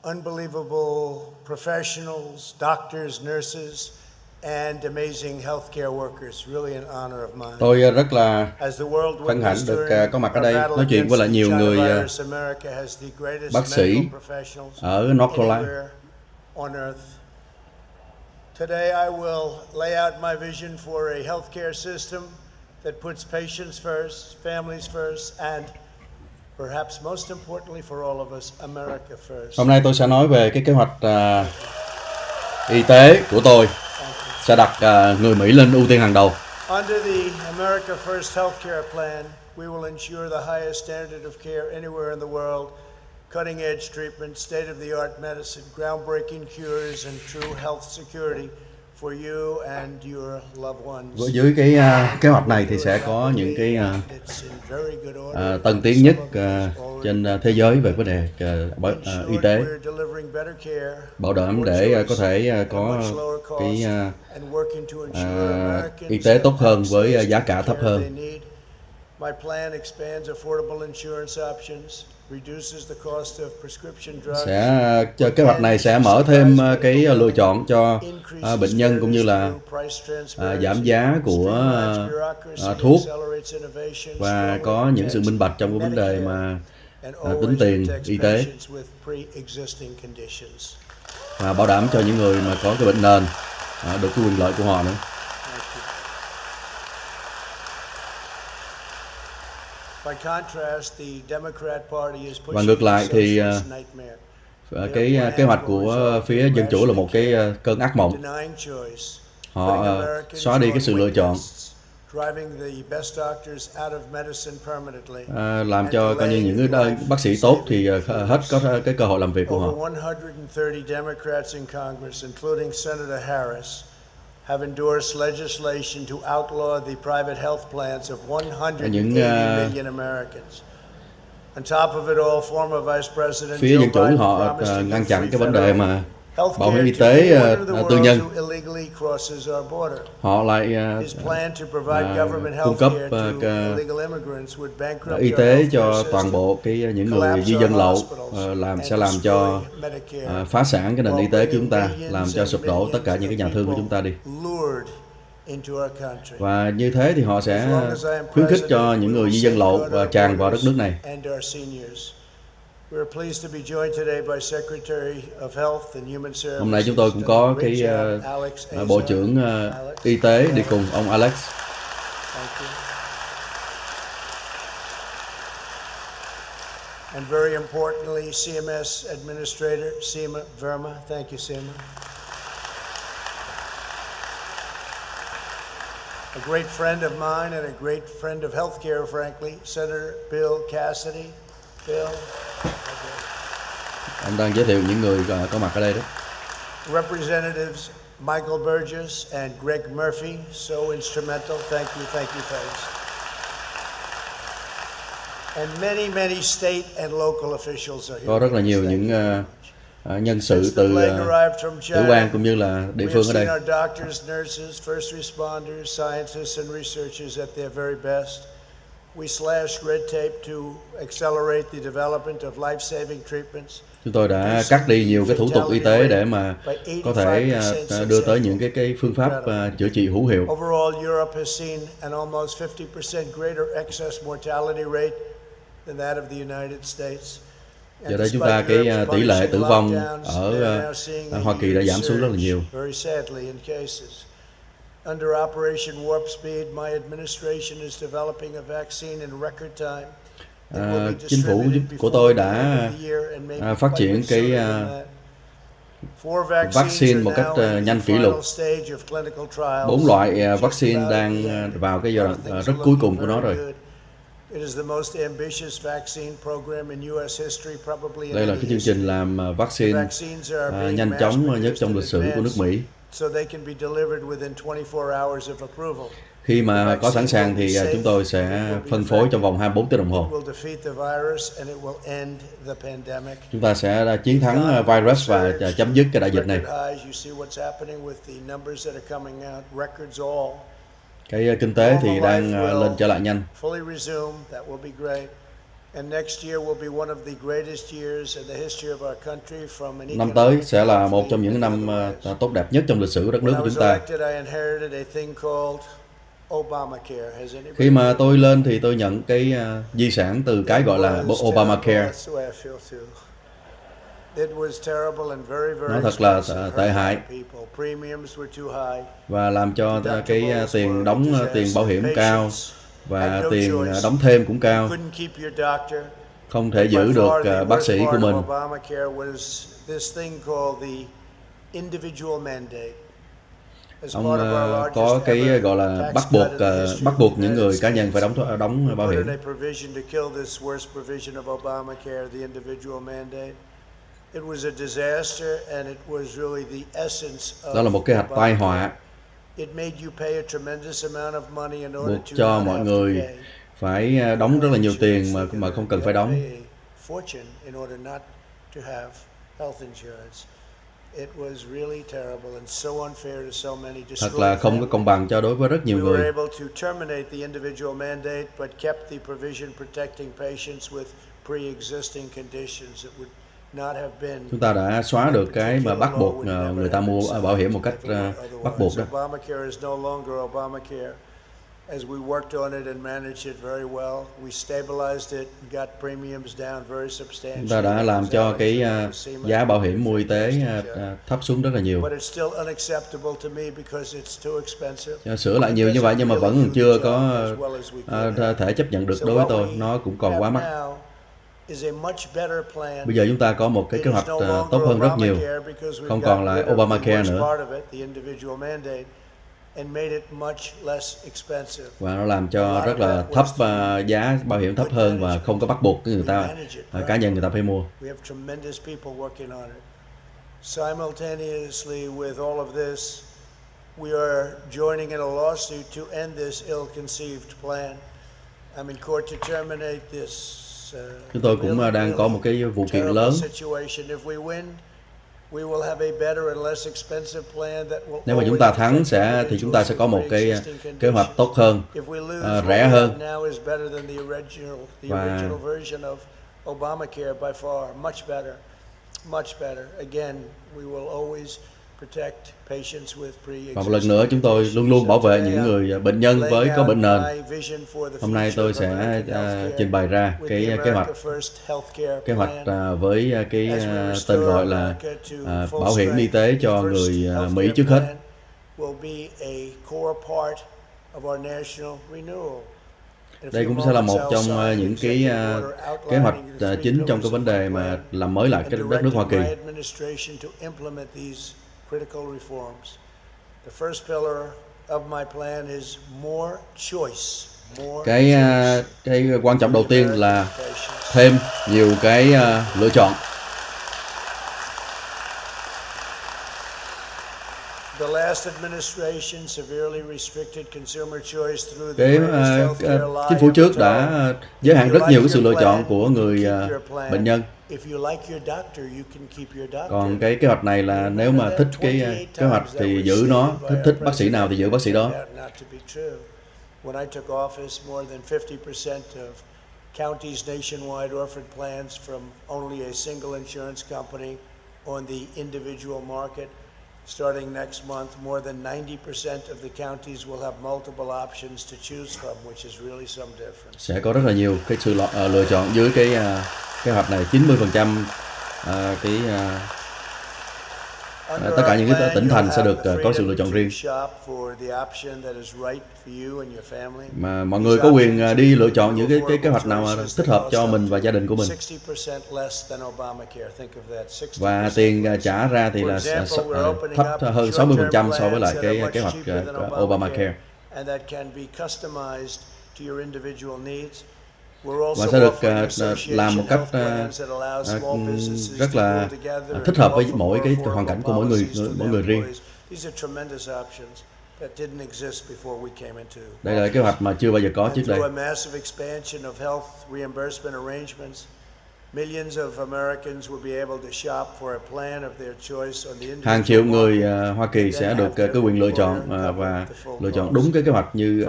unbelievable professionals, doctors, nurses, and amazing healthcare workers. Really an honor of mine. Tôi rất là As the world hân hạnh witnessed được during có mặt ở our đây battle nói chuyện với against lại the nhiều China người virus, America has the greatest bác sĩ medical professionals ở North Carolina. anywhere on earth. Today I will lay out my vision for a healthcare system that puts patients first, families first, and perhaps most importantly for all of us, America first. Hôm nay tôi sẽ nói về cái kế hoạch y tế của tôi, sẽ đặt người Mỹ lên ưu tiên hàng đầu. Under the America First Healthcare Plan, we will ensure the highest standard of care anywhere in the world, cutting edge treatment, state-of-the-art medicine, groundbreaking cures, and true health security for you and your loved ones. Dưới cái kế hoạch này thì sẽ có những cái tân tiến nhất trên thế giới về vấn đề y tế, bảo đảm để có thể có cái y tế tốt hơn với giá cả thấp hơn. Kế hoạch này sẽ mở thêm cái lựa chọn cho bệnh nhân cũng như là giảm giá của thuốc và có những sự minh bạch trong cái vấn đề mà tính tiền y tế và bảo đảm cho những người mà có cái bệnh nền được cái quyền lợi của họ nữa. Và ngược lại thì cái kế hoạch của phía Dân Chủ là một cái cơn ác mộng. Họ xóa đi cái sự lựa chọn, làm cho coi như những cái bác sĩ tốt thì hết có cái cơ hội làm việc của họ. Have endorsed legislation to outlaw the private health plans of 180 million Americans. On top of it all, former Vice President phía Dân Chủ họ ngăn chặn cái vấn đề mà bảo hiểm y tế tư nhân. Họ lại cung cấp y tế cho toàn bộ những người di dân lậu, sẽ làm cho phá sản cái nền y tế của chúng ta, làm cho sụp đổ tất cả những cái nhà thương của chúng ta đi. Và như thế thì họ sẽ khuyến khích cho những người di dân lậu và tràn vào đất nước này. Hôm nay chúng tôi cũng có cái Bộ trưởng Y tế đi cùng, ông Alex. And very importantly, CMS Administrator Seema Verma. Thank you, Seema. A great friend of mine and a great friend of healthcare, frankly, Senator Bill Cassidy. Bill. Ông đang giới thiệu những người có mặt ở đây đó. Representatives Michael Burgess and Greg Murphy, so instrumental. Thank you folks. And many state and local officials are here. Có rất là nhiều những nhân sự từ tiểu bang cũng như là địa phương ở đây. Doctors, nurses, first responders, scientists and researchers at their very best. We slashed red tape to accelerate the development of life-saving treatments. Chúng tôi đã cắt đi nhiều cái thủ tục y tế để mà có thể đưa tới những cái phương pháp chữa trị hữu hiệu. Overall, Europe has seen an almost 50% greater excess mortality rate than that of the United States. Giờ đây chúng ta cái tỷ lệ tử vong ở Hoa Kỳ đã giảm xuống rất là nhiều. Under Operation Warp Speed, my administration is developing a vaccine in record time. Chính phủ của tôi đã phát triển cái vaccine một cách nhanh kỷ lục. 4 loại vaccine đang vào cái giai đoạn rất cuối cùng của nó rồi. Đây là cái chương trình làm vaccine nhanh chóng nhất trong lịch sử của nước Mỹ. Khi mà có sẵn sàng thì chúng tôi sẽ phân phối trong vòng 24 tiếng đồng hồ. Chúng ta sẽ chiến thắng virus và chấm dứt cái đại dịch này. Cái kinh tế thì đang lên trở lại nhanh. Năm tới sẽ là một trong những năm tốt đẹp nhất trong lịch sử của đất nước của chúng ta. Khi mà tôi lên thì tôi nhận cái di sản từ cái gọi là Obamacare. Nó thật là tệ hại và làm cho cái tiền đóng tiền bảo hiểm cao và tiền đóng thêm cũng cao. Không thể giữ được bác sĩ của mình. Ông có cái gọi là bắt buộc những người cá nhân phải đóng bảo hiểm. Đó là một kế hoạch tai họa, buộc cho mọi người phải đóng rất là nhiều tiền mà không cần phải đóng. Thật là không có công bằng cho đối với rất nhiều người. Chúng ta đã xóa được cái mà bắt buộc người ta mua bảo hiểm một cách bắt buộc đó. Chúng ta đã làm cho cái giá bảo hiểm mua y tế thấp xuống rất là nhiều. Sửa lại nhiều như vậy nhưng mà vẫn chưa có thể chấp nhận được đối với tôi. Nó cũng còn quá mắc. Bây giờ chúng ta có một cái kế hoạch tốt hơn rất nhiều. Không còn là Obamacare nữa. Và nó làm cho rất là thấp, giá bảo hiểm thấp hơn và không có bắt buộc người ta, cá nhân người ta phải mua. Simultaneously with all of this, we are joining in a lawsuit to end this ill-conceived plan. I'm in court to terminate this. Chúng tôi cũng đang có một cái vụ kiện lớn. Nếu mà chúng ta thắng thì chúng ta sẽ có một cái kế hoạch tốt hơn, rẻ hơn và một lần nữa chúng tôi luôn luôn bảo vệ những người bệnh nhân có bệnh nền. Hôm nay tôi sẽ trình bày ra cái kế hoạch với cái tên gọi là bảo hiểm y tế cho người Mỹ trước hết. Đây cũng sẽ là một trong những cái kế hoạch chính trong cái vấn đề mà làm mới lại cái đất nước Hoa Kỳ. Cái quan trọng đầu tiên là thêm nhiều cái lựa chọn. Chính phủ trước đã giới hạn rất nhiều cái sự lựa chọn của người bệnh nhân. Còn cái kế hoạch này là nếu mà thích cái kế hoạch thì giữ nó, thích bác sĩ nào thì giữ bác sĩ đó. When I took office, more than 50% of counties nationwide offered plans from only a single insurance company on the individual market. Starting next month, more than 90% of the counties will have multiple options to choose from, which is really some difference. Sẽ có rất là nhiều cái sự lựa chọn dưới cái kế hoạch này. 90% tất cả những cái tỉnh thành sẽ được có sự lựa chọn riêng. Mà mọi người có quyền đi lựa chọn những cái kế hoạch nào thích hợp cho mình và gia đình của mình. Và tiền trả ra thì là thấp hơn 60% so với lại cái kế hoạch Obamacare. Và sẽ được làm một cách rất là thích hợp với mỗi cái hoàn cảnh của mỗi người riêng. Đây là kế hoạch mà chưa bao giờ có trước đây. Hàng triệu người Hoa Kỳ sẽ được cái quyền lựa chọn và lựa chọn đúng cái kế hoạch như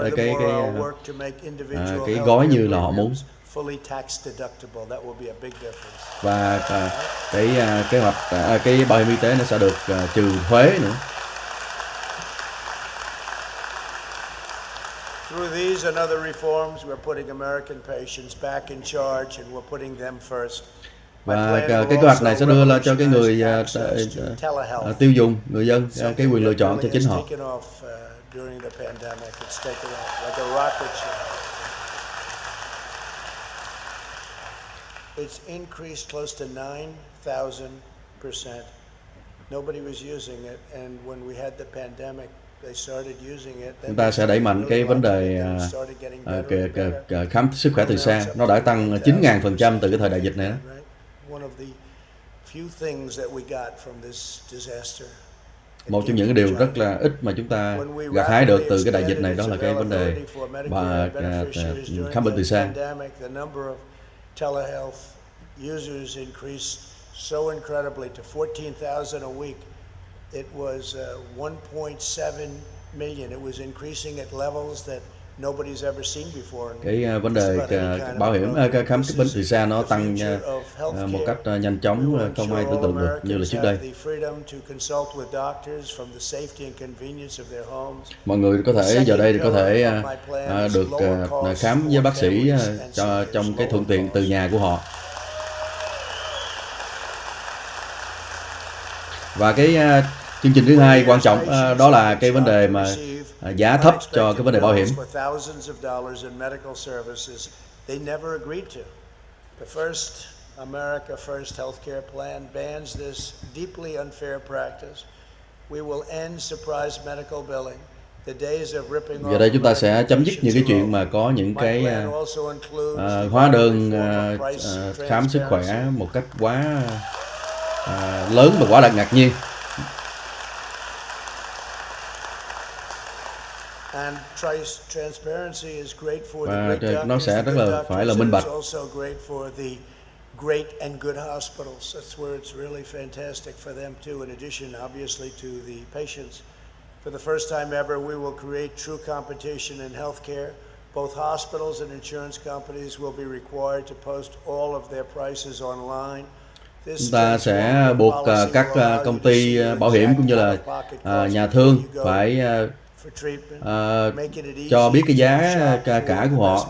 cái gói như là họ muốn. fully tax deductible. That will be a big difference. Và cái kế hoạch cái bảo hiểm y tế nó sẽ được trừ thuế nữa. Through these and other reforms, we're putting American patients back in charge and we're putting them first. Và cái kế hoạch này sẽ đưa ra cho cái người tiêu dùng, người dân cái quyền lựa chọn cho chính họ. It's increased close to 9,000%. Nobody was using it, and when we had the pandemic, they started using it. Chúng ta sẽ đẩy mạnh cái vấn đề khám sức khỏe từ xa. Nó đã tăng 9.000% từ cái thời đại dịch này đó. Một trong những cái điều rất là ít mà chúng ta gặt hái được từ cái đại dịch này đó là cái vấn đề khám bệnh từ xa. Telehealth users increased so incredibly to 14,000 a week. It was 1.7 million. It was increasing at levels that nobody's ever seen before. Cái vấn đề bảo hiểm khám bệnh từ xa nó tăng một cách nhanh chóng, không ai tưởng tượng được như là trước đây. Mọi người có thể giờ đây có thể được khám với bác sĩ trong cái thuận tiện từ nhà của họ. Và cái chương trình thứ hai quan trọng đó là cái vấn đề mà giá thấp cho cái vấn đề bảo hiểm. America First Healthcare Plan bans this deeply unfair practice. We will end surprise medical billing. The days of ripping off. Giờ đây chúng ta sẽ chấm dứt những cái chuyện mà có những cái hóa đơn khám sức khỏe một cách quá lớn và quá là ngạc nhiên. Và nó sẽ rất là phải là minh bạch. Great and good hospitals. That's where it's really fantastic for them too, in addition, obviously, to the patients. For the first time ever, we will create true competition in healthcare. Both hospitals and insurance companies will be required to post all of their prices online. Chúng ta sẽ buộc các công ty bảo hiểm cũng như là nhà thương phải cho biết cái giá cả của họ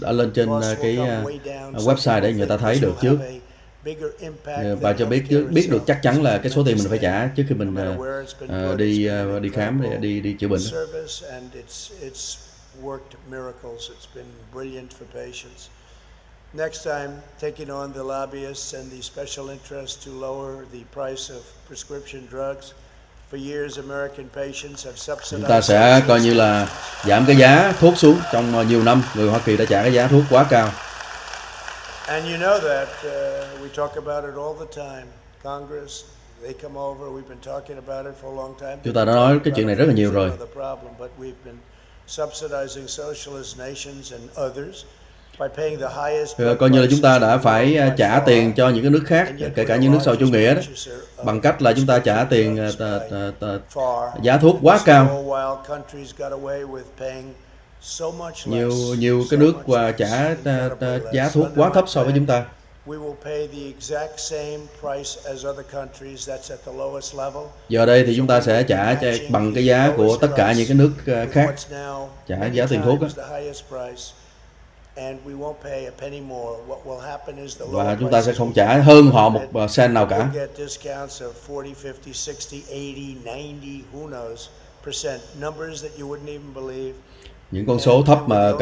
lên trên cái website để người ta thấy được trước, và cho biết được chắc chắn là cái số tiền mình phải trả trước khi mình đi khám, đi chữa bệnh. Next time, taking on the lobbyists and the special interests to lower the price of prescription drugs. Chúng ta sẽ coi như là giảm cái giá thuốc xuống. Trong nhiều năm, người Hoa Kỳ đã trả cái giá thuốc quá cao. And you know that we talk about it all the time. Congress, they come over. We've been talking about it for a long time. Chúng ta đã nói cái chuyện này rất là nhiều rồi. But we've been subsidizing socialist nations and others. Coi như là chúng ta đã phải trả tiền cho những cái nước khác, kể cả những nước sau chủ nghĩa đó, bằng cách là chúng ta trả tiền giá thuốc quá cao. Nhiều cái nước trả giá thuốc quá thấp so với chúng ta. Giờ đây thì chúng ta sẽ trả bằng cái giá của tất cả những cái nước khác, trả giá tiền thuốc đó. Và chúng ta sẽ không trả hơn họ một cent nào cả. Những con số thấp mà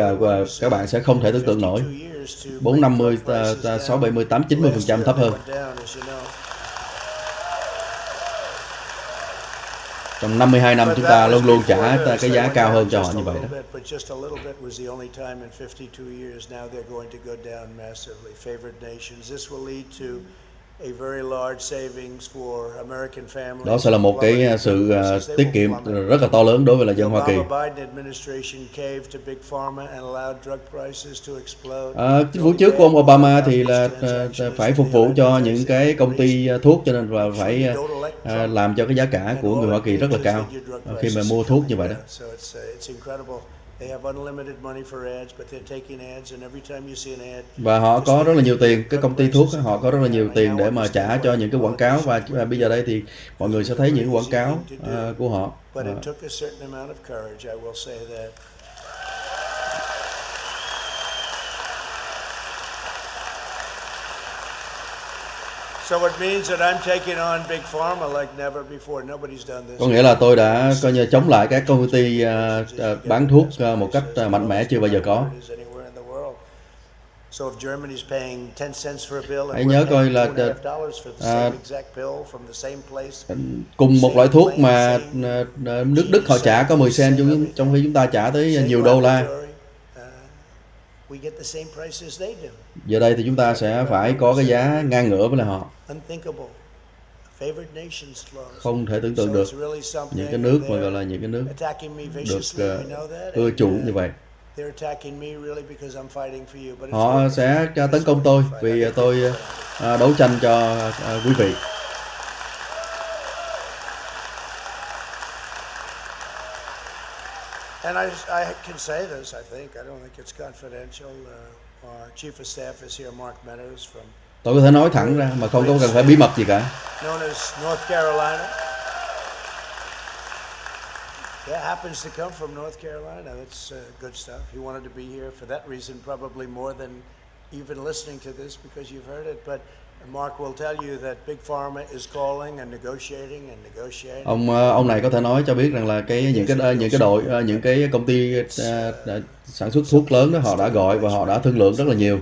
các bạn sẽ không thể tưởng tượng nổi. 4, 50, 6, 70, 8, 90% thấp hơn. Trong 52 năm chúng ta luôn luôn trả cái giá cao hơn cho họ như vậy đó. Đó sẽ là một cái sự tiết kiệm rất là to lớn đối với là dân Hoa Kỳ. Chính phủ trước của ông Obama thì là phải phục vụ cho những cái công ty thuốc, cho nên là phải làm cho cái giá cả của người Hoa Kỳ rất là cao khi mà mua thuốc như vậy đó. Và họ có rất là nhiều tiền, cái công ty thuốc họ có rất là nhiều tiền để mà trả cho những cái quảng cáo, và bây giờ đây thì mọi người sẽ thấy những quảng cáo của họ. Có nghĩa là tôi đã coi như chống lại các công ty bán thuốc một cách mạnh mẽ chưa bao giờ có. Hãy nhớ coi là cùng một loại thuốc mà nước Đức họ trả có 10 cent, trong khi chúng ta trả tới nhiều đô la. Giờ đây thì chúng ta sẽ phải có cái giá ngang ngửa với lại họ. Không thể tưởng tượng được những cái nước mà gọi là những cái nước được ưa chuộng như vậy. Họ sẽ tấn công tôi vì tôi đấu tranh cho quý vị. And I can say this, I think. I don't think it's confidential. Our chief of staff is here, Mark Meadows from. Tôi có thể nói thẳng ra mà không có cần phải bí mật gì cả. Known as North Carolina. Yeah, happens to come from North Carolina. That's good stuff. He wanted to be here for that reason, probably more than even listening to this because you've heard it. But Mark will tell you that Big Pharma is calling and negotiating. Ông này có thể nói cho biết rằng là những cái công ty sản xuất thuốc lớn đó họ đã gọi và họ đã thương lượng rất là nhiều.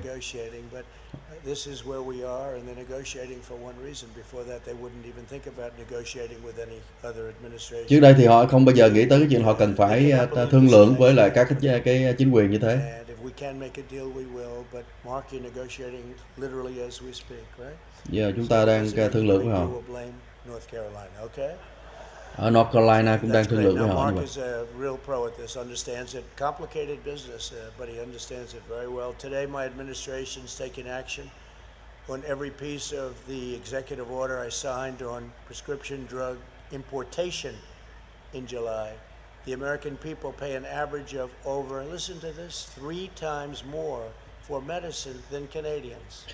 Trước đây thì họ không bao giờ nghĩ tới cái chuyện họ cần phải thương lượng với lại các cái chính quyền như thế. Giờ chúng ta đang thương lượng với họ. Ở North Carolina cũng đang thương lượng với họ như vậy. On every piece of the executive order I signed on prescription drug importation in July. The American people pay an average of over, listen to this, 3 times more for medicine than Canadians.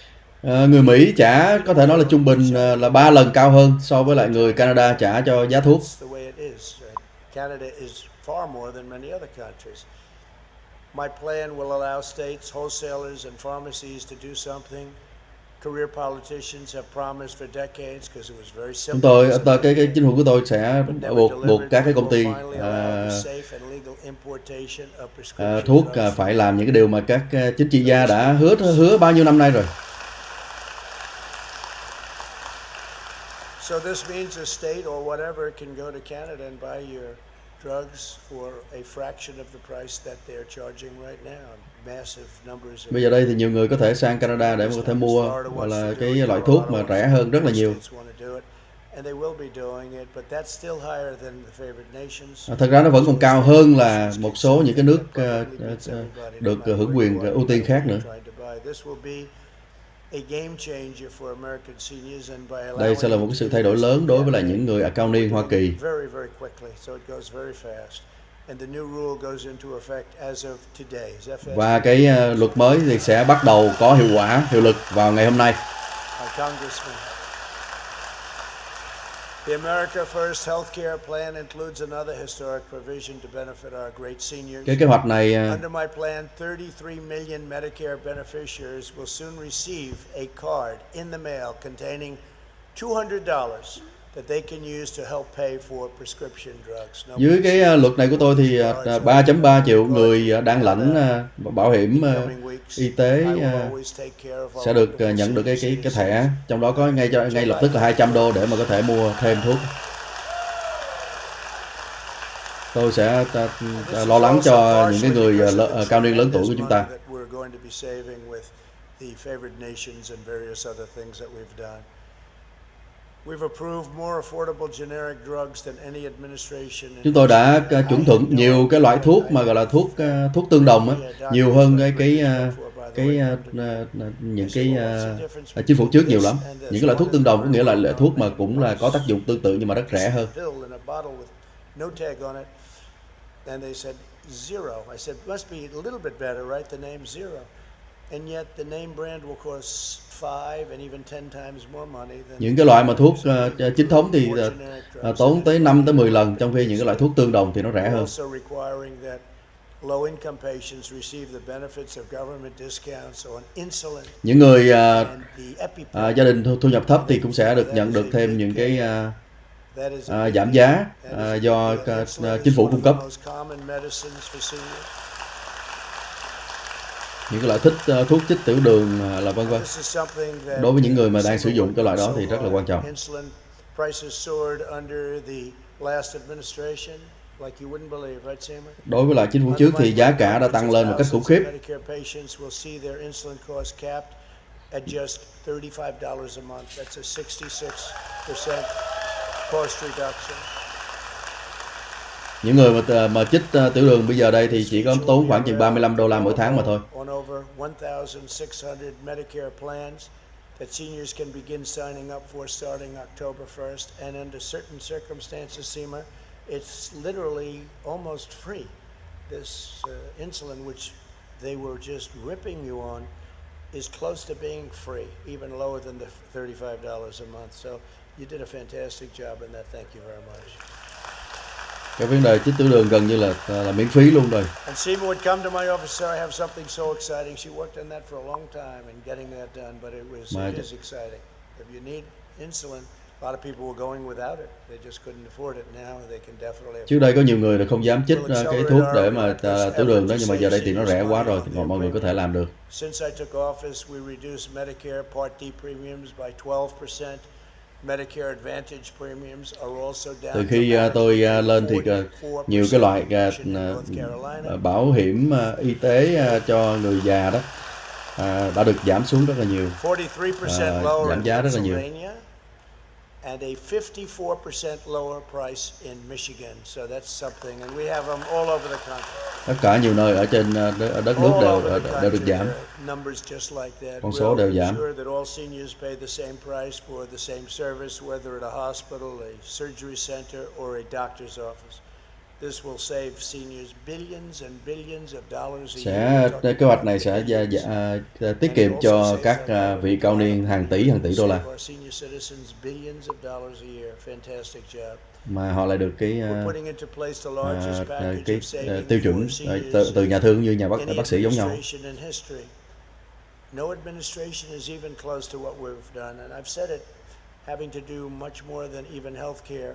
Người Mỹ trả có thể nói là trung bình là 3 lần cao hơn so với lại người Canada trả cho giá thuốc. Canada is far more than many other countries. My plan will allow states, wholesalers and pharmacies to do something. Career politicians have promised for decades because it was very simple. Cái chính phủ của tôi sẽ buộc các cái công ty thuốc phải làm những cái điều mà các chính trị gia đã hứa bao nhiêu năm nay rồi. So this means a state or whatever can go to Canada and buy your drugs for a fraction of the price that they're charging right now. Massive numbers. Bây giờ đây thì nhiều người có thể sang Canada để mà có thể mua gọi là cái loại thuốc mà rẻ hơn rất là nhiều. Thật ra nó vẫn còn cao hơn là một số những cái nước được hưởng quyền ưu tiên khác nữa. Đây sẽ là một cái sự thay đổi lớn đối với lại những người cao niên Hoa Kỳ. Và cái luật mới thì sẽ bắt đầu có hiệu lực vào ngày hôm nay. The America First Healthcare Plan includes another historic provision to benefit our great seniors. Cái kế hoạch này Under my plan, 33 million Medicare beneficiaries will soon receive a card in the mail containing $200 that they can use to help pay for prescription drugs. Dưới cái luật này của tôi thì 3.3 triệu người đang lãnh bảo hiểm y tế sẽ được nhận được cái thẻ, trong đó có ngay lập tức là $200 để mà có thể mua thêm thuốc. Tôi sẽ lo lắng cho những cái người cao niên lớn tuổi của chúng ta. Chúng tôi đã chuẩn thuận nhiều cái loại thuốc mà gọi là thuốc tương đồng á, nhiều hơn những cái chính phủ trước nhiều lắm. Những cái loại thuốc tương đồng có nghĩa là loại thuốc mà cũng là có tác dụng tương tự nhưng mà rất rẻ hơn. zero. I said, must be a little bit better, right? The name zero. And yet the name brand will cost 5 and even 10 times more money than những cái loại mà thuốc chính thống thì tốn tới 5 tới 10 lần, trong khi những cái loại thuốc tương đồng thì nó rẻ hơn. Những người gia đình thu nhập thấp thì cũng sẽ được nhận được thêm những cái giảm giá do chính phủ cung cấp. Những cái loại thuốc chích tiểu đường là vân vân. Đối với những người mà đang sử dụng cái loại đó thì rất là quan trọng. Đối với lại chính phủ trước thì giá cả đã tăng lên một cách khủng khiếp. Những người mà chích tiểu đường bây giờ đây thì chỉ có tốn khoảng chừng $35 mỗi tháng mà thôi. That seniors can begin signing up for starting October 1st, and under certain circumstances, Seema, it's literally almost free. This insulin, which they were just ripping you on, is close to being free, even lower than the $35 a month. So you did a fantastic job in that. Thank you very much. Cái vấn đề chích tiểu đường gần như là miễn phí luôn rồi. And Seema would come to my office, sir, I have something so exciting. She worked on that for a long time and getting that done, but it is exciting. If you need insulin, a lot of people were going without it. They just couldn't afford it. Now they can definitely. Trước đây có nhiều người là không dám chích cái thuốc để mà tiểu đường đó, nhưng mà giờ đây thì nó rẻ quá rồi thì mọi người có thể làm được. Since I took office, we reduced Medicare Part D premiums by 12%. Từ khi tôi lên thì nhiều cái loại bảo hiểm y tế cho người già đó đã được giảm xuống rất là nhiều, giảm giá rất là nhiều. And a 54% lower price in Michigan. So that's something, and we have them all over the country. Tất cả nhiều nơi ở trên đất nước đều được giảm. Con số đều giảm. All seniors pay the same price for the same service, whether at a hospital, a surgery center, or a doctor's office. This will save seniors billions and billions of dollars a year. Kế hoạch này sẽ tiết kiệm cho các vị cao niên hàng tỷ đô la. Mà họ lại được cái tiêu chuẩn từ nhà thương như nhà bác sĩ giống nhau. No administration is even close to what we've done, and I've said it, having to do much more than even healthcare.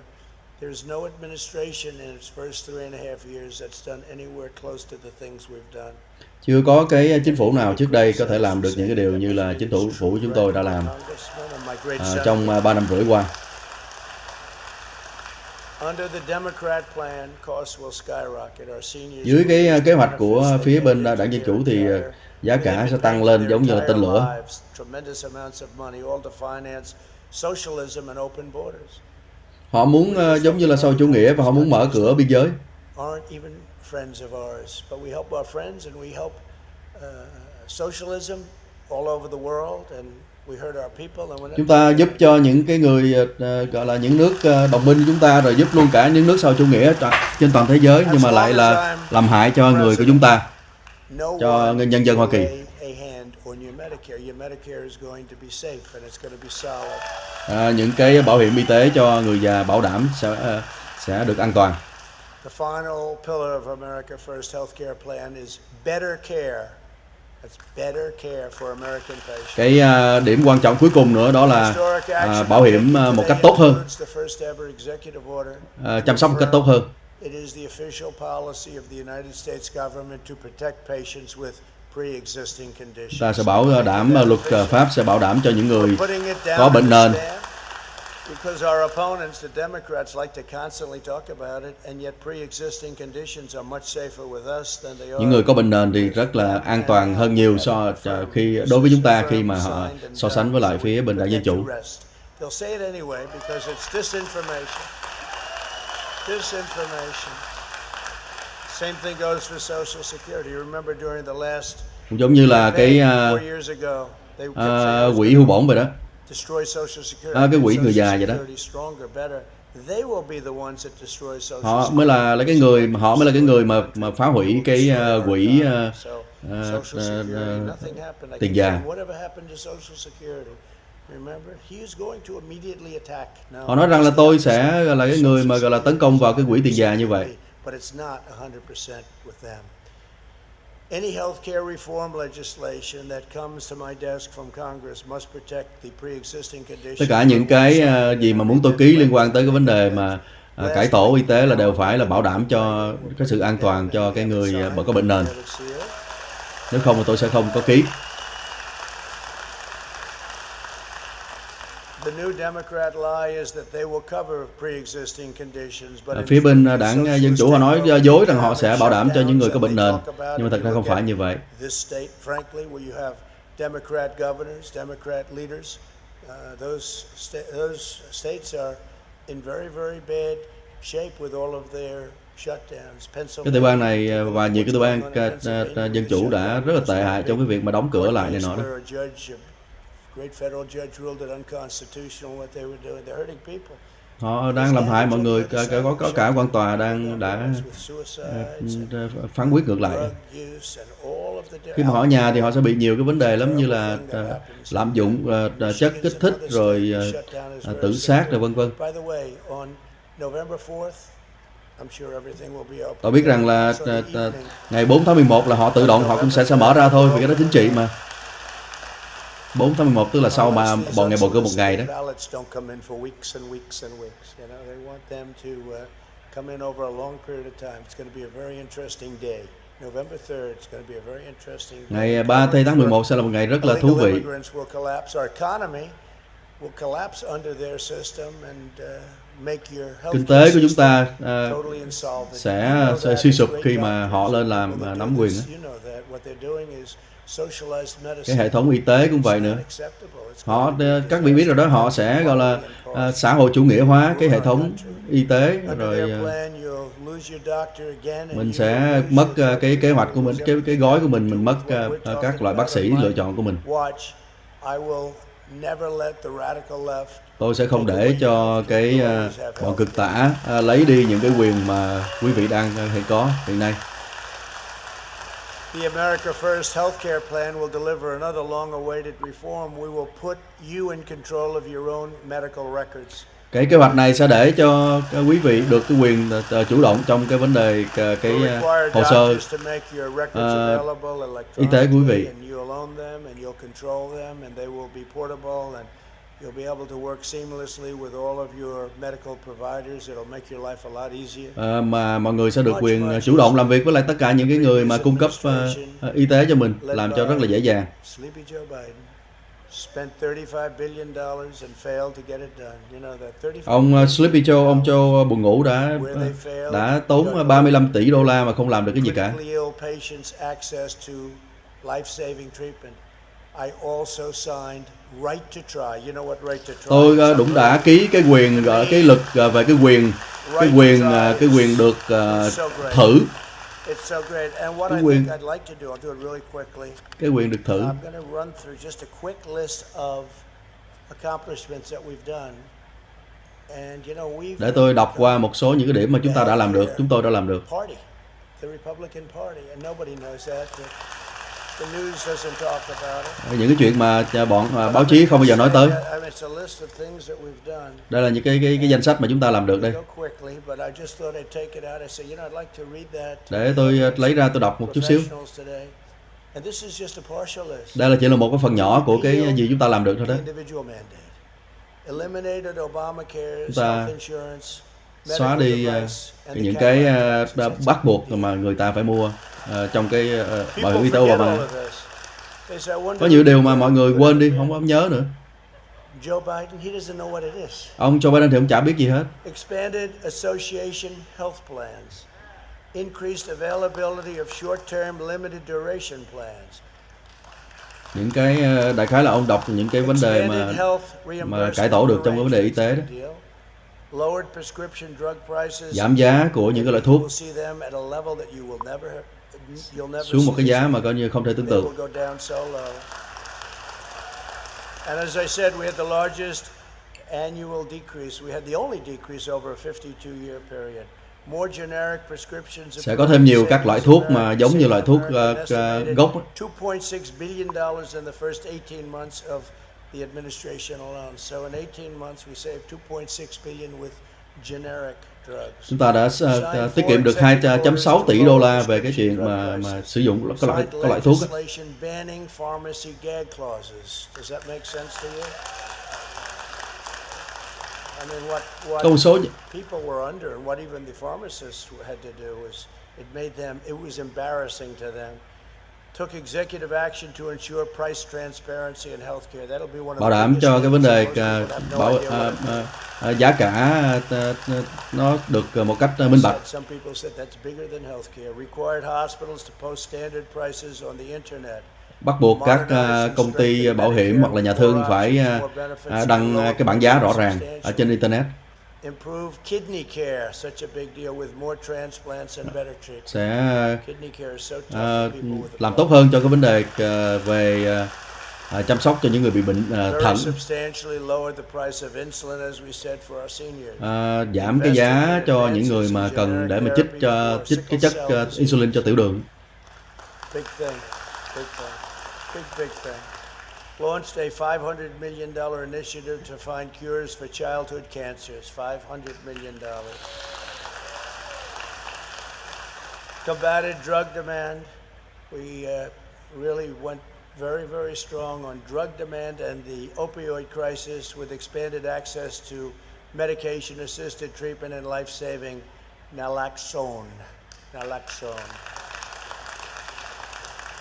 There's no administration in its first 3.5 years that's done anywhere close to the things we've done. Chưa có cái chính phủ nào trước đây có thể làm được những cái điều như là chính phủ chúng tôi đã làm trong 3 năm rưỡi qua. Dưới cái kế hoạch của phía bên đảng Dân Chủ thì giá cả sẽ tăng lên giống như là tên lửa. Họ muốn giống như là sau chủ nghĩa và họ muốn mở cửa biên giới. Chúng ta giúp cho những cái người gọi là những nước đồng minh của chúng ta, rồi giúp luôn cả những nước sau chủ nghĩa trên toàn thế giới, nhưng mà lại là làm hại cho người của chúng ta, cho nhân dân Hoa Kỳ. Những cái bảo hiểm y tế cho người già bảo đảm sẽ được an toàn. Cái điểm quan trọng cuối cùng nữa đó là bảo hiểm một cách tốt hơn, chăm sóc một cách tốt hơn. Ta sẽ bảo đảm, luật pháp sẽ bảo đảm cho những người có bệnh nền. Những người có bệnh nền thì rất là an toàn hơn nhiều đối với chúng ta khi mà họ so sánh với lại phía bên đảng Dân Chủ. Cũng giống như là cái quỹ hưu bổng vậy đó. cái quỹ người già vậy đó. Họ mới là cái người mà phá hủy cái quỹ tiền già. Họ nói rằng là tôi sẽ là cái người mà gọi là tấn công vào cái quỹ tiền già như vậy. Any healthcare reform legislation that comes to my desk from Congress must protect the pre-existing conditions. Tất cả những cái gì mà muốn tôi ký liên quan tới cái vấn đề mà cải tổ y tế là đều phải là bảo đảm cho cái sự an toàn cho cái người có bệnh nền. Nếu không thì tôi sẽ không có ký. Phía bên đảng Dân Chủ họ nói dối rằng họ sẽ bảo đảm cho những người có bệnh nền, nhưng mà thật ra không phải như vậy. Cái tiểu bang này và nhiều cái tiểu bang Dân Chủ đã rất là tệ hại trong cái việc mà đóng cửa lại này nọ đó. Họ đang làm hại mọi người, có cả quan tòa đã phán quyết ngược lại. Khi mà họ ở nhà thì họ sẽ bị nhiều cái vấn đề lắm, như là lạm dụng chất kích thích rồi tự sát rồi vân vân. Tôi biết rằng là ngày 4 tháng 11 là họ tự động họ cũng sẽ mở ra thôi, vì cái đó chính trị mà. 4 tháng 11 tức là sau mà ngày bầu cử một ngày đó. Ngày 3 tháng 11 sẽ là một ngày rất là thú vị. Kinh tế của chúng ta sẽ suy sụp khi mà họ lên làm nắm quyền. Cái hệ thống y tế cũng vậy nữa. Các vị biết rồi đó, họ sẽ gọi là xã hội chủ nghĩa hóa cái hệ thống y tế, rồi mình sẽ mất cái kế hoạch của mình, cái gói của mình mất các loại bác sĩ lựa chọn của mình. Tôi sẽ không để cho cái bọn cực tả lấy đi những cái quyền mà quý vị đang hiện nay. The America First healthcare plan will deliver another long-awaited reform. We will put you in control of your own medical records. Cái kế hoạch này sẽ để cho quý vị được cái quyền chủ động trong cái vấn đề cái hồ sơ y tế của quý vị. You'll be able to work seamlessly with all of your medical providers. It'll make your life a lot easier. Mà mọi người sẽ được quyền chủ động làm việc với lại tất cả những cái người mà cung cấp y tế cho mình, làm cho rất là dễ dàng. Ông Sleepy Joe, ông Joe buồn ngủ đã tốn 35 tỷ đô la mà không làm được cái gì cả. Tôi cũng đã ký cái quyền, gọi cái luật về cái quyền được thử. Cái quyền được thử. Để tôi đọc qua một số những cái điểm mà chúng ta đã làm được, chúng tôi đã làm được. Những cái chuyện mà bọn báo chí không bao giờ nói tới. Đây là những cái danh sách mà chúng ta làm được đây. Để tôi lấy ra tôi đọc một chút xíu. Đây là chỉ là một cái phần nhỏ của cái gì chúng ta làm được thôi đó. Chúng ta xóa đi những cái bắt buộc mà người ta phải mua trong cái bảo hiểm y tế Obama. Có nhiều điều mà mọi người quên đi, không có nhớ nữa. Ông Joe Biden thì ông chả biết gì hết. Những cái đại khái là ông đọc những cái vấn đề mà cải tổ được trong cái vấn đề y tế đó. Giảm giá của những cái loại thuốc xuống một cái giá mà coi như không thể tưởng tượng. And as I said, we had the largest annual decrease. We had the only decrease over a 52-year period. More generic prescriptions. Sẽ có thêm nhiều các loại thuốc mà giống như loại thuốc gốc. $2.6 billion in the first 18 months of the administration alone. So in 18 months we saved 2.6 billion with generic drugs. Chúng ta đã tiết kiệm được 2.6 tỷ đô la về cái chuyện mà sử dụng các loại thuốc. Banning pharmacy gag clauses. Does that make sense to you? I mean, what Có một số people were under, and what even the pharmacists had to do was it was embarrassing to them. Took executive action to ensure price transparency in healthcare. That'll be one of bảo đảm cho cái vấn đề giá cả nó được một cách minh bạch. Some people said that's bigger than healthcare. Required hospitals to post standard prices on the internet. Bắt buộc các công ty bảo hiểm hoặc là nhà thương phải đăng cái bảng giá rõ ràng ở trên internet. Improve kidney care, such a big deal with more transplants and better treatment. Sẽ Kidney care is so tough for people with làm tốt hơn cho cái vấn đề về chăm sóc cho những người bị bệnh thận. Giảm cái giá cho những người mà cần để mà chích cái chất insulin cho tiểu đường. Big thing. Big thing. Launched a $500 million initiative to find cures for childhood cancers. $500 million. Combated drug demand. We really went very, very strong on drug demand and the opioid crisis with expanded access to medication-assisted treatment and life-saving naloxone.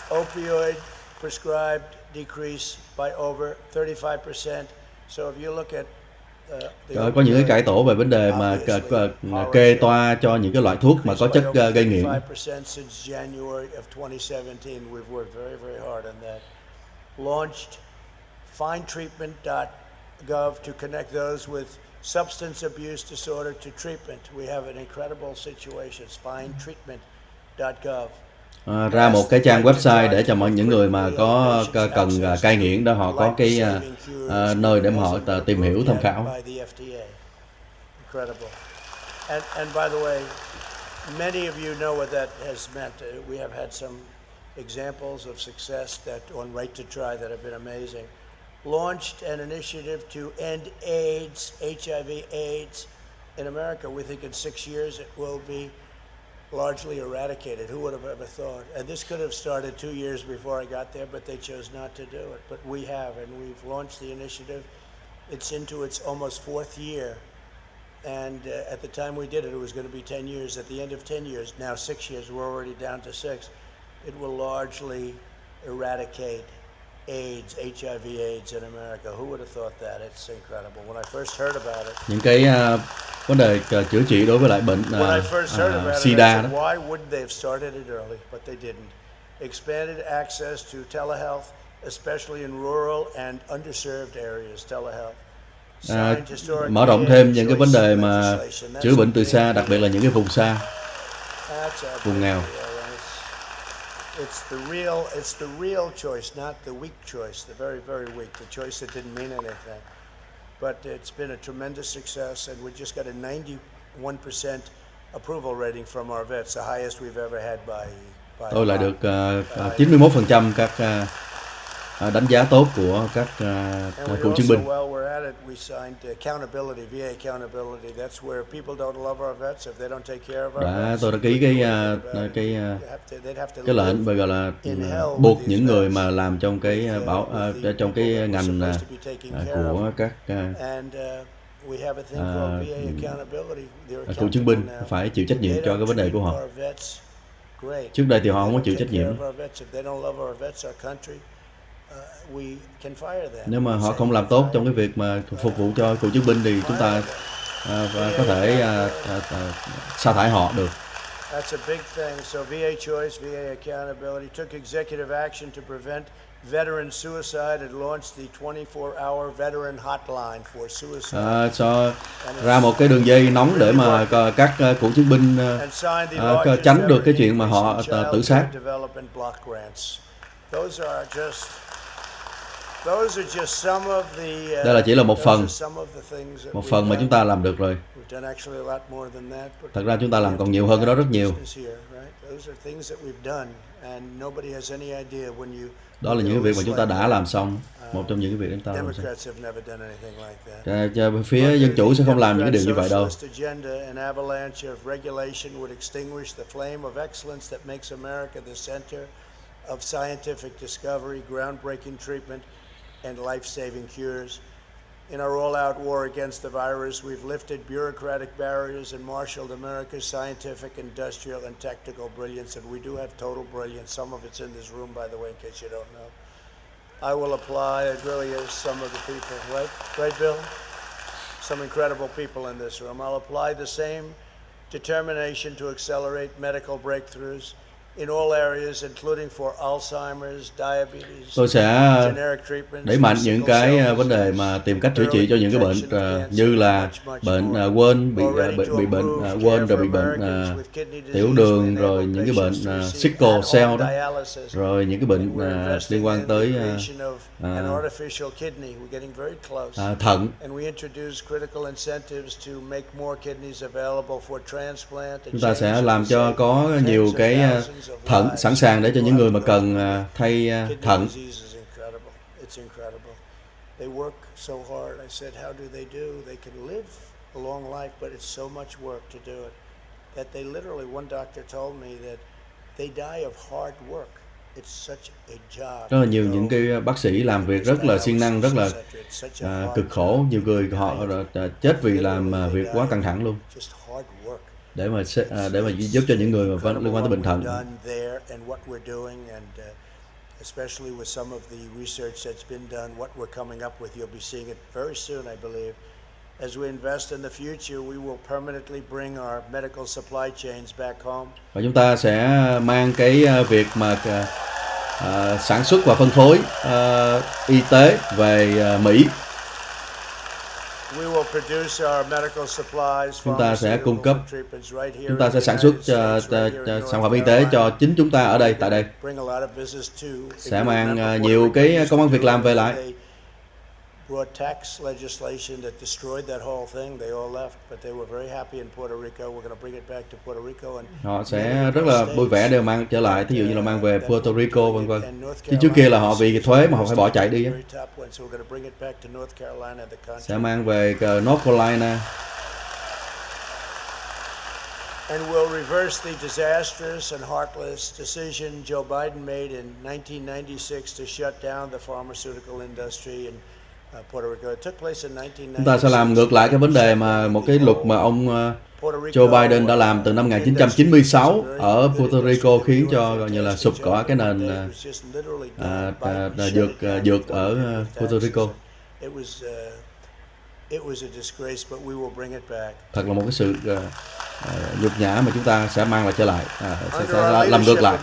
Opioid prescribed decrease by over 35%. So if you look at có những cái cải tổ về vấn đề mà kê toa cho những cái loại thuốc mà có chất gây nghiện. Since January of 2017, we've worked very, very hard on that. Launched findtreatment.gov to connect those with substance abuse disorder to treatment. We have an incredible situation. Findtreatment.gov. Ra một cái trang website để cho những người mà có cần cai nghiện đó họ có cái nơi để mà họ tìm hiểu tham khảo. Incredible. And by the way, many of you know what that has meant. We have had some examples of success that on Right to Try that have been amazing. Launched an initiative to end AIDS, HIV/AIDS in America. We think in 6 years it will be largely eradicated. Who would have ever thought? And this could have started 2 years before I got there, but they chose not to do it. But we have, and we've launched the initiative. It's into its almost 4th year. And at the time we did it, it was going to be 10 years. At the end of 10 years, now 6 years, we're already down to 6. It will largely eradicate AIDS, HIV/AIDS in America. Who would have thought that? It's incredible. When I first heard about it. Những cái vấn đề chữa trị đối với lại bệnh SIDA đó. Why wouldn't they have started it early? But they didn't. Expanded access to telehealth, especially in rural and underserved areas. Telehealth. Mở rộng thêm những cái vấn đề mà chữa bệnh từ xa, đặc biệt là những cái vùng xa, vùng nghèo. It's the real choice, not the weak choice, the very, very weak, the choice that didn't mean anything. But it's been a tremendous success, and we just got a 91% approval rating from our vets, the highest we've ever had by Tôi lại được 91% các đánh giá tốt của các cựu chiến binh. Tôi đã ký cái lệnh về gọi là buộc những người mà làm trong cái trong cái ngành của các cựu chiến binh phải chịu trách nhiệm cho cái vấn đề của họ. Trước đây thì họ không có chịu trách nhiệm. Nếu mà họ không làm tốt trong cái việc mà phục vụ cho cựu chiến binh thì chúng ta có thể sa thải họ được. That's a big thing. So VA choice, VA accountability, took executive action to prevent veteran suicide and launched the 24-hour veteran hotline for suicide. Ra một cái đường dây nóng để mà các cựu chiến binh tránh được cái chuyện mà họ tự sát. Those are just some of the, Đây là chỉ là một those phần, are some of the things that một we've phần mà done. chúng ta làm được rồi. We've done actually a lot more than that, but Thật ra chúng ta we làm have còn to nhiều get hơn cái đó down rất to nhiều. business here, right? Those are things that we've done, and nobody has any idea when you Đó là những cái việc mà chúng ta đã làm xong. Một trong những cái việc chúng ta làm xong. Democrats have never done anything like that. Phía Dân Chủ sẽ không làm những cái điều như vậy đâu. Socialist agenda, an avalanche of regulation would extinguish the flame of excellence that makes America the center of scientific discovery, groundbreaking treatment, and life-saving cures. In our all-out war against the virus, we've lifted bureaucratic barriers and marshaled America's scientific, industrial, and technical brilliance, and we do have total brilliance. Some of it's in this room, by the way, in case you don't know. I will apply, it really is some of the people, right? Right, Bill? Some incredible people in this room. I'll apply the same determination to accelerate medical breakthroughs in all areas, including for Alzheimer's, diabetes, Tôi sẽ generic treatments, đẩy mạnh những cái vấn đề mà tìm cách chữa trị cho những cái bệnh như là bệnh quên, bị bệnh quên, rồi bị bệnh tiểu đường, rồi những cái bệnh sickle cell đó, rồi những cái bệnh liên quan tới thận. Chúng ta sẽ làm cho có nhiều cái thận sẵn sàng để cho những người mà cần thay thận. They work so hard. I said, how do? They can live a long life, but it's so much work to do it that they literally, one doctor told me that they die of hard work. It's such a job. Rất là nhiều những cái bác sĩ làm việc rất là siêng năng, rất là cực khổ. Nhiều người họ chết vì làm việc quá căng thẳng luôn. Để mà giúp cho những người mà liên quan tới bệnh thận. Especially with some of the research that's been done, what we're coming up with, you'll be seeing it very soon, I believe. As we invest in the future, we will permanently bring our medical supply chains back home. Và chúng ta sẽ mang cái việc mà sản xuất và phân phối y tế về Mỹ. Chúng ta sẽ cung cấp, chúng ta sẽ sản xuất sản phẩm y tế cho chính chúng ta ở đây, tại đây. Sẽ mang nhiều cái công ăn việc làm về lại. Họ sẽ rất là vui vẻ để mang trở lại, thí dụ như là mang về Puerto Rico vân vân. Chứ trước kia là họ vì thuế mà họ phải bỏ chạy đi. Sẽ mang về North Carolina. And will reverse the disastrous and heartless decision Joe Biden made in 1996 to shut down the pharmaceutical industry in Puerto Rico. It took place in 1996. Chúng ta sẽ làm ngược lại cái vấn đề mà một cái luật mà ông Joe Biden đã làm từ năm 1996 ở Puerto Rico, khiến cho gọi như là sụp cả cái nền dược ở Puerto Rico. Thật là một cái sự nhục nhã mà chúng ta sẽ mang lại trở lại, sẽ làm ngược lại.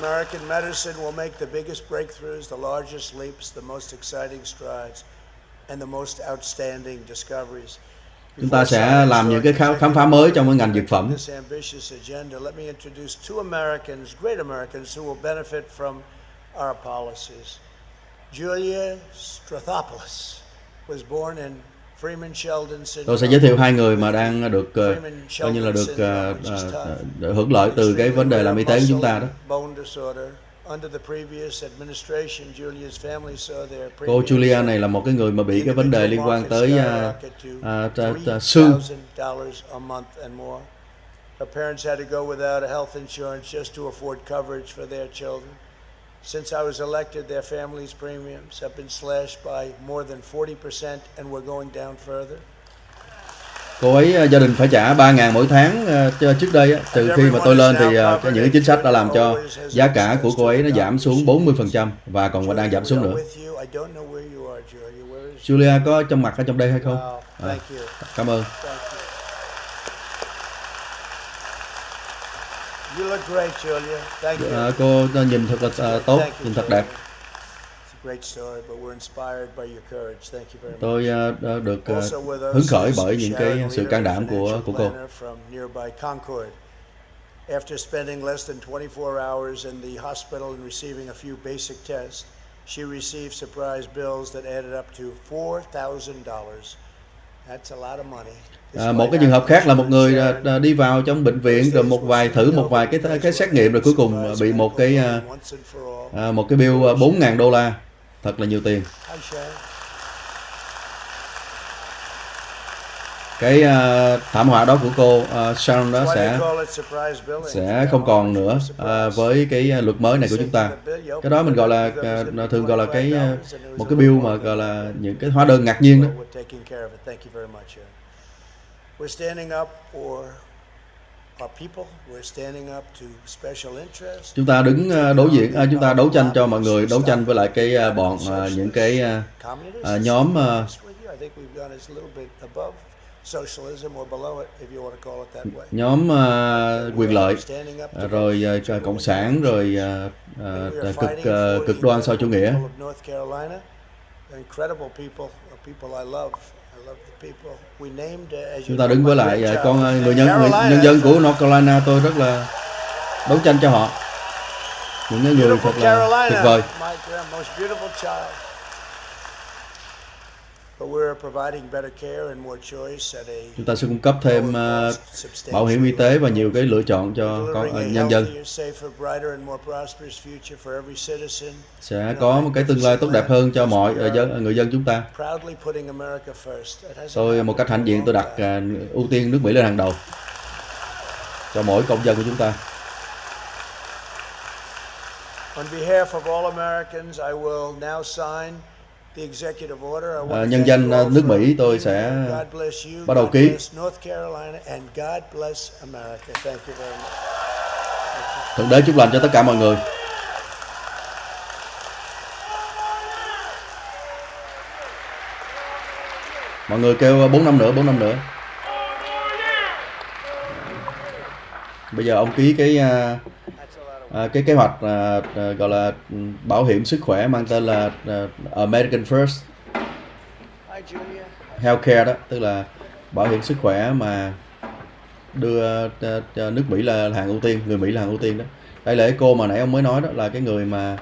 Chúng ta sẽ làm những cái khám phá mới trong cái ngành dược phẩm. Tôi sẽ giới thiệu hai người mà đang được coi như là được hưởng lợi từ cái vấn đề làm y tế của chúng ta đó. Cô Julia này là một cái người mà bị cái vấn đề liên quan tới xương. Since I was elected, their families' premiums have been slashed by more than 40% and we're going down further. Cô ấy gia đình phải trả 3.000 mỗi tháng trước đây. Từ khi mà tôi lên thì những chính sách đã làm cho giá cả của cô ấy nó giảm xuống 40% và còn đang giảm xuống nữa. Julia có trong mặt ở trong đây hay không? Cảm ơn. You look great, Julia. Thank you. Cô nhìn thật là tốt, nhìn thật đẹp. Tôi được hứng khởi bởi những cái sự can đảm của cô. After spending less than 24 hours in the hospital and receiving a few basic tests, she received surprise bills that added up to $4,000. That's a lot of money. Một cái trường hợp khác là một người đi vào trong bệnh viện rồi thử một vài cái xét nghiệm rồi cuối cùng bị một cái bill $4,000, thật là nhiều tiền. Cái thảm họa đó của cô Sharon đó sẽ không còn nữa với cái luật mới này của chúng ta. Cái đó mình gọi là thường gọi là một cái bill mà gọi là những cái hóa đơn ngạc nhiên đó. Chúng ta đứng chúng ta đấu tranh cho mọi người, đấu tranh với lại cái những cái nhóm nhóm quyền lợi, rồi cộng sản, rồi cực đoan sau chủ nghĩa. Chúng ta đứng với lại nhân dân của North Carolina. Tôi rất là đấu tranh cho họ, những người thật là tuyệt vời. Chúng ta sẽ cung cấp thêm bảo hiểm y tế và nhiều cái lựa chọn cho nhân dân. Sẽ có một cái tương lai tốt đẹp hơn cho mọi người dân chúng ta. Tôi một cách hãnh diện tôi đặt ưu tiên nước Mỹ lên hàng đầu cho mỗi công dân của chúng ta. On behalf of all Americans, I will now sign nhân danh nước Mỹ, tôi sẽ bắt đầu ký. Thượng đế chúc lành cho tất cả mọi người. Mọi người kêu 4 năm nữa, 4 năm nữa. Bây giờ ông ký cái kế hoạch gọi là bảo hiểm sức khỏe mang tên là American First Healthcare đó, tức là bảo hiểm sức khỏe mà đưa nước Mỹ là hàng ưu tiên, người Mỹ là hàng ưu tiên đó. Đây là cái cô mà nãy ông mới nói đó, là cái người mà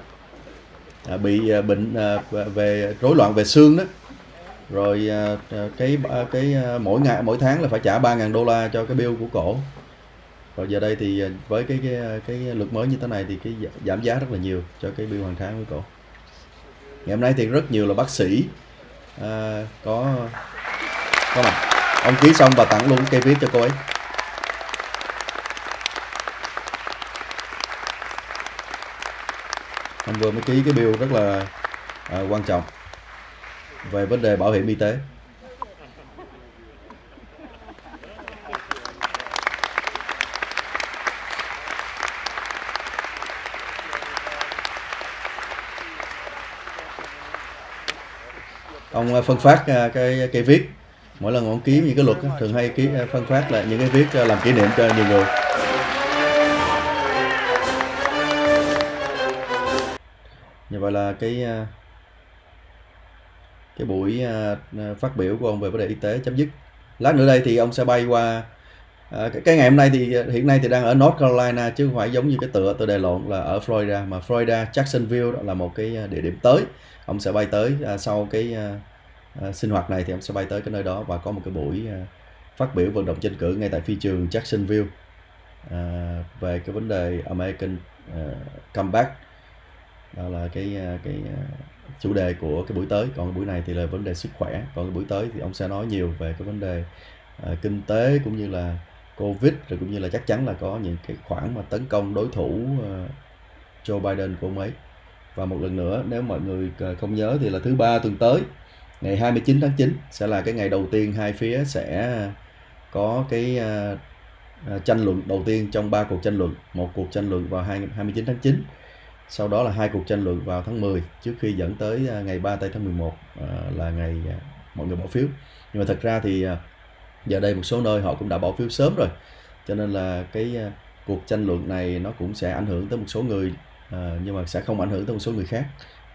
bị bệnh về rối loạn về xương đó, rồi mỗi tháng là phải trả $3,000 cho cái bill của cổ. Rồi giờ đây thì với cái luật mới như thế này thì cái giảm giá rất là nhiều cho cái bill hàng tháng của cổ. Ngày hôm nay thì rất nhiều là bác sĩ có mặt. Ông ký xong và tặng luôn cái cây viết cho cô ấy. Ông vừa mới ký cái bill rất là quan trọng về vấn đề bảo hiểm y tế. Ông phân phát cái viết mỗi lần ông ký những cái luật thường hay phân phát là những cái viết làm kỷ niệm cho nhiều người. Như vậy là cái buổi phát biểu của ông về vấn đề y tế chấm dứt. Lát nữa đây thì ông sẽ bay qua cái ngày hôm nay thì hiện nay thì đang ở North Carolina, chứ không phải giống như cái tôi đề lộn là ở Florida, mà Florida Jacksonville đó là một cái địa điểm tới. Ông sẽ bay tới sau cái sinh hoạt này thì ông sẽ bay tới cái nơi đó và có một cái buổi phát biểu vận động tranh cử ngay tại phi trường Jacksonville về cái vấn đề American Comeback. Đó là cái chủ đề của cái buổi tới. Còn cái buổi này thì là vấn đề sức khỏe. Còn cái buổi tới thì ông sẽ nói nhiều về cái vấn đề kinh tế cũng như là Covid, rồi cũng như là chắc chắn là có những cái khoản mà tấn công đối thủ Joe Biden của ông ấy. Và một lần nữa, nếu mọi người không nhớ thì là thứ Ba tuần tới, ngày 29 tháng 9 sẽ là cái ngày đầu tiên hai phía sẽ có cái tranh luận đầu tiên trong 3 cuộc tranh luận. Một cuộc tranh luận vào 29 tháng 9, sau đó là 2 cuộc tranh luận vào tháng 10, trước khi dẫn tới ngày 3 tháng 11 là ngày mọi người bỏ phiếu. Nhưng mà thật ra thì giờ đây một số nơi họ cũng đã bỏ phiếu sớm rồi, cho nên là cái cuộc tranh luận này nó cũng sẽ ảnh hưởng tới một số người, nhưng mà sẽ không ảnh hưởng tới một số người khác.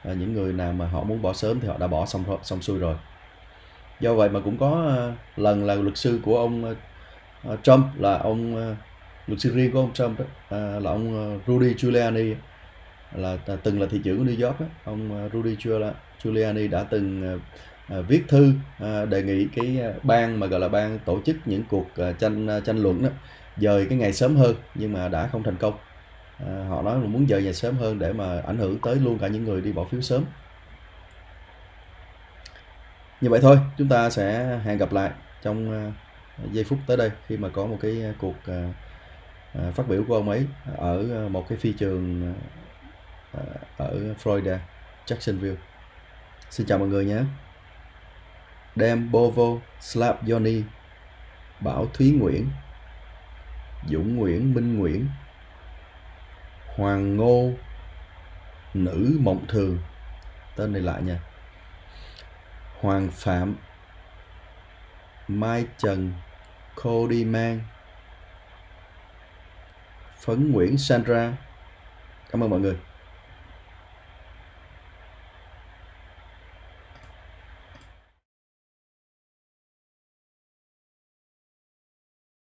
Những người nào mà họ muốn bỏ sớm thì họ đã bỏ xong xuôi rồi. Do vậy mà cũng có lần là luật sư của ông Trump, là ông luật sư riêng của ông Trump đó, là ông Rudy Giuliani, là từng là thị trưởng của New York đó, ông Rudy Giuliani đã từng viết thư đề nghị cái ban mà gọi là ban tổ chức những cuộc tranh luận đó dời cái ngày sớm hơn, nhưng mà đã không thành công. Họ nói là muốn dời ngày sớm hơn để mà ảnh hưởng tới luôn cả những người đi bỏ phiếu sớm. Như vậy thôi, chúng ta sẽ hẹn gặp lại trong giây phút tới đây khi mà có một cái cuộc phát biểu của ông ấy ở một cái phi trường ở Florida, Jacksonville. Xin chào mọi người nhé. Đem Bovo, Slap Johnny, Bảo Thúy Nguyễn, Dũng Nguyễn, Minh Nguyễn, Hoàng Ngô, Nữ Mộng Thường, tên này lại nha, Hoàng Phạm, Mai Trần, Cody Mang, Phấn Nguyễn Sandra. Cảm ơn mọi người.